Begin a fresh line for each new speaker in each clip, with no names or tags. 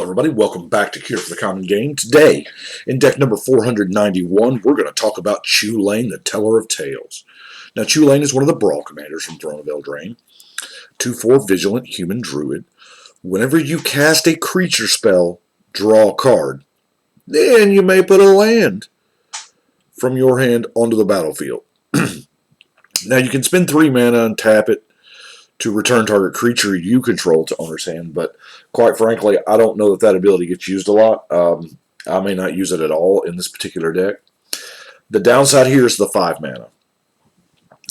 everybody, welcome back to Cure for the Common Game. Today, in deck number 491, we're going to talk about Chulane, the Teller of Tales. Now, Chulane is one of the Brawl Commanders from Throne of Eldraine. 2/4 Vigilant Human Druid. Whenever you cast a creature spell, draw a card. Then you may put a land from your hand onto the battlefield. Now, you can spend 3 mana and tap it to return target creature you control to owner's hand, but quite frankly, I don't know that ability gets used a lot. I may not use it at all in this particular deck. The downside here is the 5 mana.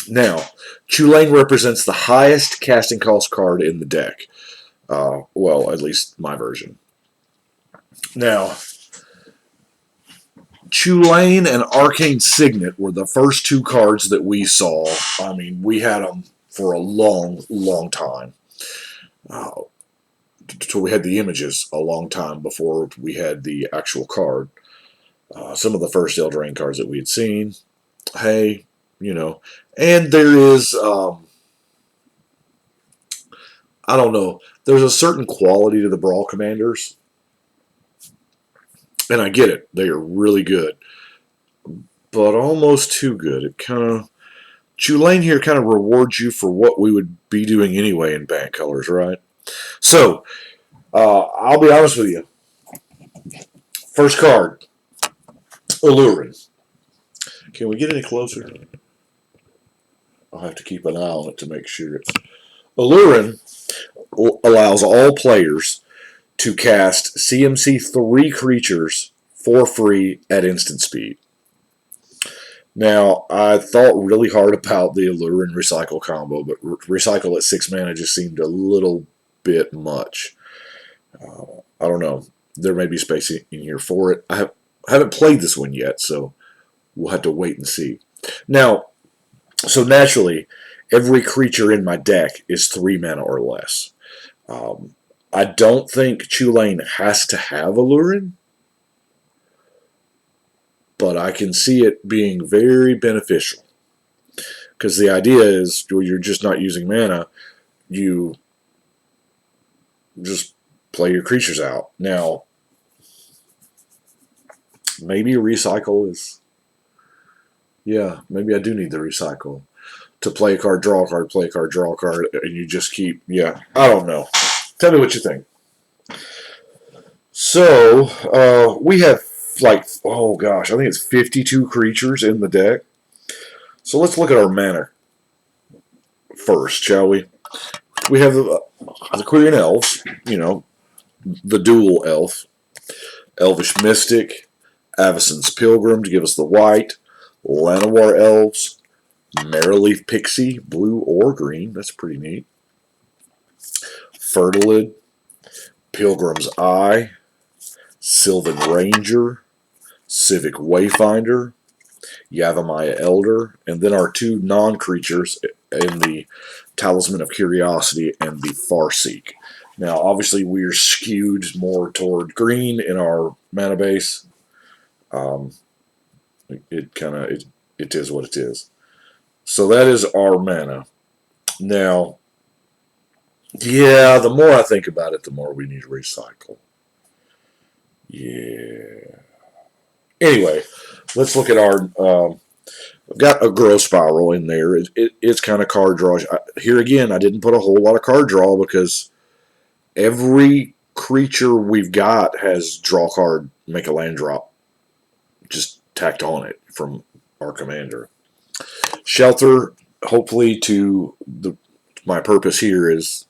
Now, Chulane represents the highest casting cost card in the deck. Well, at least my version. Now, Chulane and Arcane Signet were the first 2 cards that we saw. I mean, we had them for a long, long time. So we had the images a long time before we had the actual card. Some of the first Eldraine cards that we had seen. Hey, you know. And there is, I don't know, there's a certain quality to the Brawl Commanders. And I get it. They are really good. But almost too good. It kind of... Chulane here kind of rewards you for what we would be doing anyway in band colors, right? So, I'll be honest with you. First card, Alluring. Can we get any closer? I'll have to keep an eye on it to make sure it's... Alluring allows all players to cast CMC 3 creatures for free at instant speed. Now, I thought really hard about the Allure and Recycle combo, but Recycle at 6 mana just seemed a little bit much. I don't know. There may be space in here for it. I haven't played this one yet, so we'll have to wait and see. Now, so naturally, every creature in my deck is 3 mana or less. I don't think Chulane has to have Alluring, but I can see it being very beneficial. Because the idea is, you're just not using mana, you just play your creatures out. Now, maybe Recycle is... Yeah, maybe I do need the Recycle. To play a card, draw a card, play a card, draw a card, and you just keep... Yeah, I don't know. Tell me what you think. So, we have like, oh gosh, I think it's 52 creatures in the deck. So let's look at our mana first, shall we? We have the Quirion Elves, you know, the dual elf, Elvish Mystic, Avacyn's Pilgrim to give us the white, Llanowar Elves, Marrowleaf Pixie, blue or green, that's pretty neat, Fertilid, Pilgrim's Eye, Sylvan Ranger, Civic Wayfinder, Yavimaya Elder, and then our 2 non-creatures in the Talisman of Curiosity and the Farseek. Now, obviously, we are skewed more toward green in our mana base. It is what it is. So that is our mana. Now, yeah, the more I think about it, the more we need to recycle. Yeah. Anyway, let's look at our... I've got a Growth Spiral in there. It's kind of card draw. Here again, I didn't put a whole lot of card draw because every creature we've got has draw card, make a land drop just tacked on it from our commander. Shelter, hopefully my purpose here is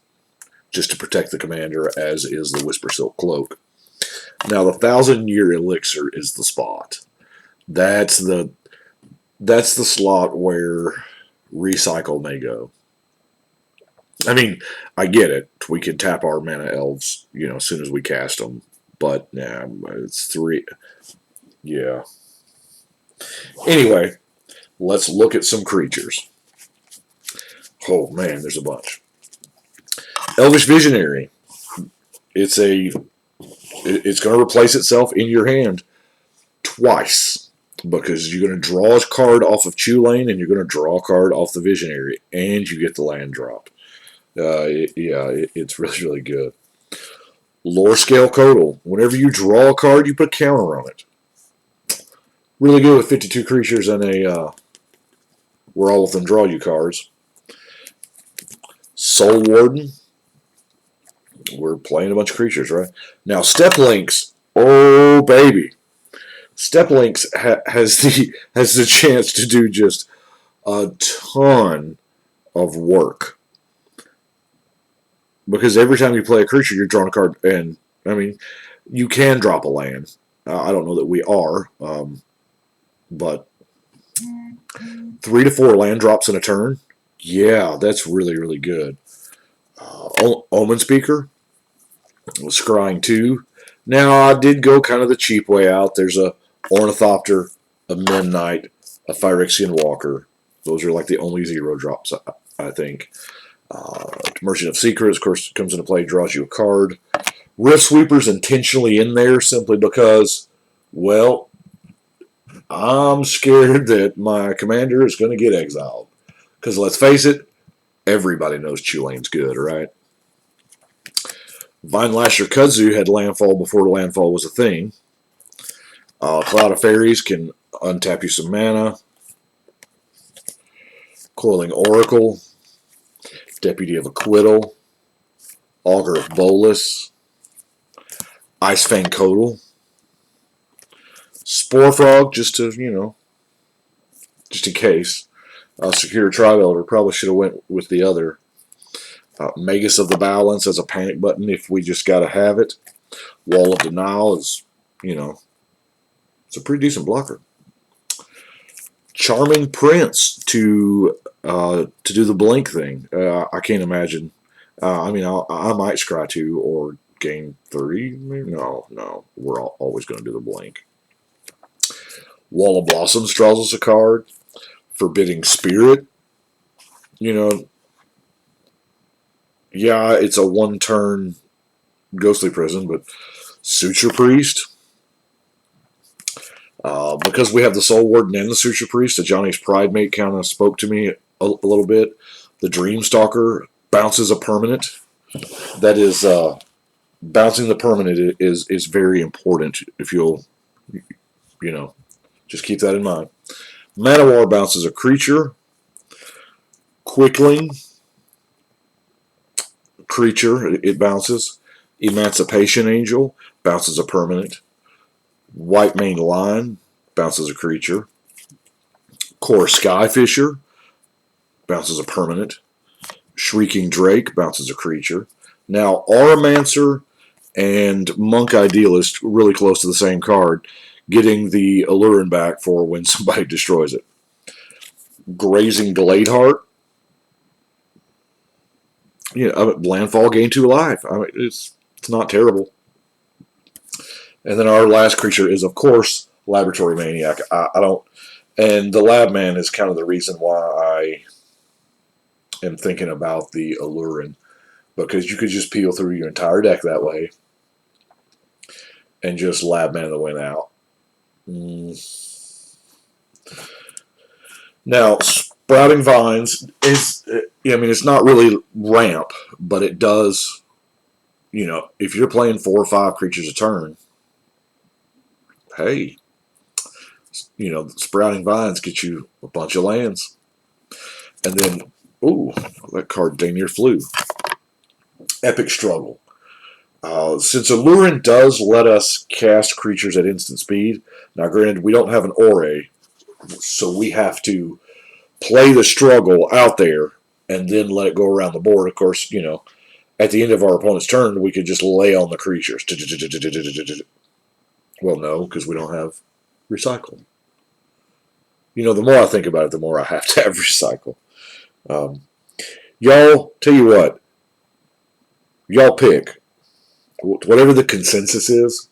just to protect the commander, as is the Whisper Silk Cloak. Now, the 1,000-Year Elixir is the spot. That's the slot where Recycle may go. I mean, I get it. We can tap our mana elves, you know, as soon as we cast them. But, nah, it's 3. Yeah. Anyway, let's look at some creatures. Oh, man, there's a bunch. Elvish Visionary. It's going to replace itself in your hand twice, because you're going to draw a card off of Chulane and you're going to draw a card off the Visionary, and you get the land drop. It's really, really good. Lore Scale Codal. Whenever you draw a card, you put a counter on it. Really good with 52 creatures and a where all of them draw you cards. Soul Warden. We're playing a bunch of creatures, right? Now, Step Links. Oh, baby. Step Links has the chance to do just a ton of work. Because every time you play a creature, you're drawing a card. And, I mean, you can drop a land. I don't know that we are. But 3 to 4 land drops in a turn. Yeah, that's really, really good. Omen Speaker. Scrying 2. Now, I did go kind of the cheap way out. There's a Ornithopter, a Midnight, a Phyrexian Walker. Those are like the only 0 drops, I think. Merchant of Secrets, of course, comes into play, draws you a card. Rift Sweeper's intentionally in there simply because, well, I'm scared that my commander is going to get exiled. Because let's face it, everybody knows Chulane's good, right? Vine Lasher Kudzu had landfall before landfall was a thing. Cloud of Fairies can untap you some mana. Coiling Oracle. Deputy of Acquittal. Augur of Bolus. Icefang Codal. Spore Frog, just to, just in case. Secure Tribe Elder, probably should have went with the other. Magus of the Balance as a panic button if we just got to have it. Wall of Denial is, it's a pretty decent blocker. Charming Prince to do the blink thing. I can't imagine. I might scry 2 or gain 3. No. We're always going to do the blink. Wall of Blossoms draws us a card. Forbidding Spirit. Yeah, it's a 1-turn Ghostly Prison, but Suture Priest. Because we have the Soul Warden and the Suture Priest, the Johnny's Pride Mate kind of spoke to me a little bit. The Dreamstalker bounces a permanent. That is, bouncing the permanent is very important if you'll, just keep that in mind. Manowar bounces a creature. Quickling. Creature, it bounces. Emancipation Angel bounces a permanent. White Mane Lion bounces a creature. Core Skyfisher bounces a permanent. Shrieking Drake bounces a creature. Now, Auramancer and Monk Idealist, really close to the same card, getting the Allurin back for when somebody destroys it. Grazing Gladeheart. Landfall, gain 2 life. It's not terrible. And then our last creature is, of course, Laboratory Maniac. I don't... And the Lab Man is kind of the reason why I am thinking about the Allurin. Because you could just peel through your entire deck that way. And just Lab Man the win out. Now, Sprouting Vines is... it's not really ramp, but it does... if you're playing 4 or 5 creatures a turn... Hey, Sprouting Vines get you a bunch of lands. And then, that card dang near flew. Epic Struggle. Since Allurin does let us cast creatures at instant speed, now granted, we don't have an Aura, so we have to play the struggle out there and then let it go around the board. Of course, at the end of our opponent's turn, we could just lay on the creatures. Well, no, because we don't have recycle. The more I think about it, the more I have to have recycle. Y'all, tell you what. Y'all pick. Whatever the consensus is,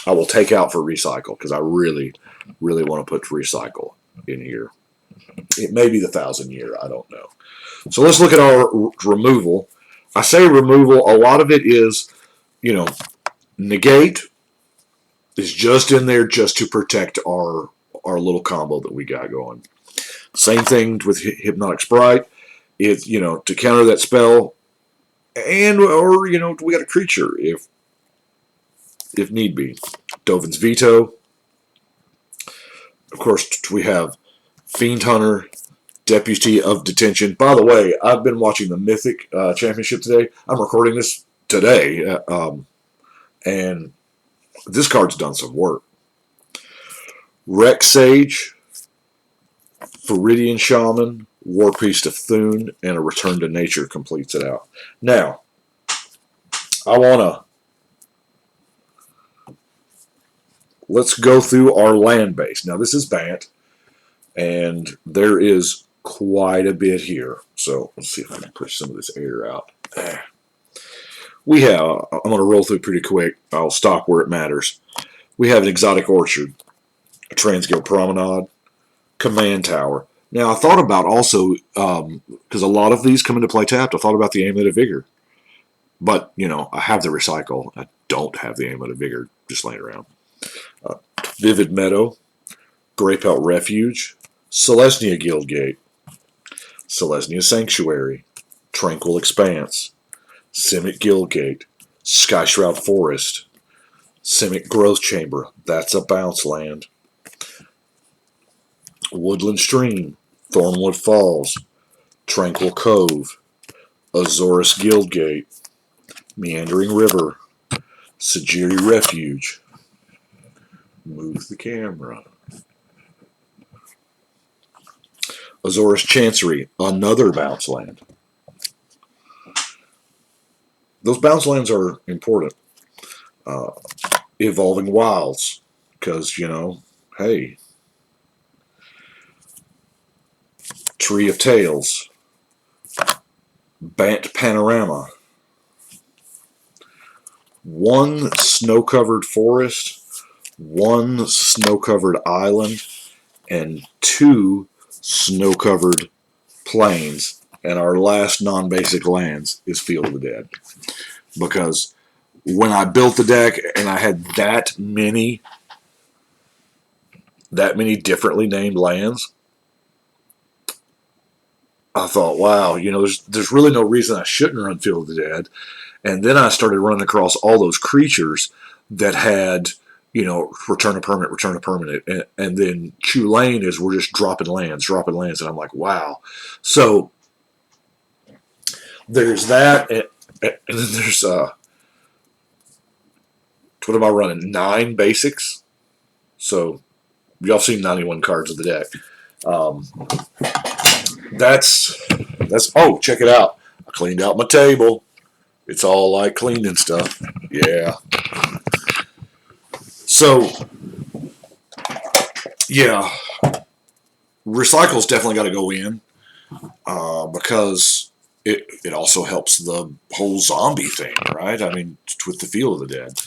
I will take out for recycle, because I really, really want to put recycle in here. It may be the 1,000 year, I don't know. So let's look at our removal. I say removal, a lot of it is, negate is just in there just to protect our little combo that we got going. Same thing with Hypnotic Sprite. It's, to counter that spell, and, or, we got a creature. If if need be. Dovin's Veto. Of course, we have Fiend Hunter, Deputy of Detention. By the way, I've been watching the Mythic Championship today. I'm recording this today, and this card's done some work. Rex Sage, Viridian Shaman, War Priest of Thune, and a Return to Nature completes it out. Now, let's go through our land base. Now, this is Bant, and there is quite a bit here. So let's see if I can push some of this air out. We have, I'm going to roll through pretty quick. I'll stop where it matters. We have an Exotic Orchard, a Transguild Promenade, Command Tower. Now, I thought about also, because a lot of these come into play tapped, I thought about the Amulet of Vigor. But, you know, I have the Recycle. I don't have the Amulet of Vigor just laying around. Vivid Meadow, Greypelt Refuge, Selesnya Guildgate, Selesnya Sanctuary, Tranquil Expanse, Simic Guildgate, Skyshroud Forest, Simic Growth Chamber, that's a bounce land, Woodland Stream, Thornwood Falls, Tranquil Cove, Azorus Guildgate, Meandering River, Sajiri Refuge. Move the camera. Azorus Chancery, another bounce land. Those bounce lands are important. Evolving Wilds, because, you know, hey. Tree of Tales, Bant Panorama, one snow-covered forest, one snow-covered island, and two snow-covered plains. And our last non-basic lands is Field of the Dead. Because when I built the deck and I had that many differently named lands, I thought, wow, you know, there's really no reason I shouldn't run Field of the Dead. And then I started running across all those creatures that had, you know, return a permanent. And then Chulane is we're just dropping lands. And I'm like, wow. So there's that. And then there's, what am I running? 9 basics. So y'all seen 91 cards of the deck. That's, oh, check it out. I cleaned out my table. It's all like cleaning stuff. Yeah. So, yeah. Recycle's definitely got to go in because it also helps the whole zombie thing, right? I mean, with the Field of the Dead.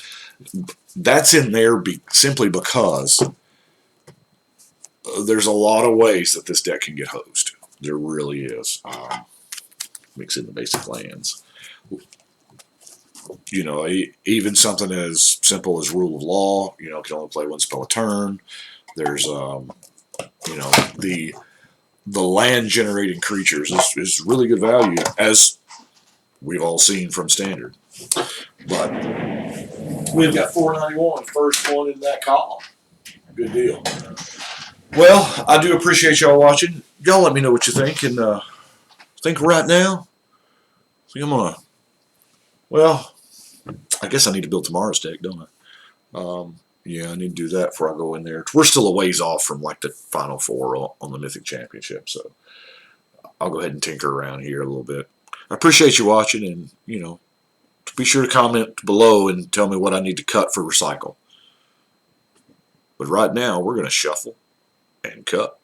That's in there simply because there's a lot of ways that this deck can get hosed. There really is. Mix in the basic lands. You know, even something as simple as Rule of Law, you know, can only play 1 spell a turn. There's, you know, the land generating creatures is really good value, as we've all seen from Standard. But we've got 491, first one in that column. Good deal. Well, I do appreciate y'all watching. Y'all let me know what you think. And think right now, I think I'm going to, well, I guess I need to build tomorrow's deck, don't I? Yeah, I need to do that before I go in there. We're still a ways off from like the Final Four on the Mythic Championship, so I'll go ahead and tinker around here a little bit. I appreciate you watching, and, you know, be sure to comment below and tell me what I need to cut for Recycle. But right now, we're going to shuffle and cut.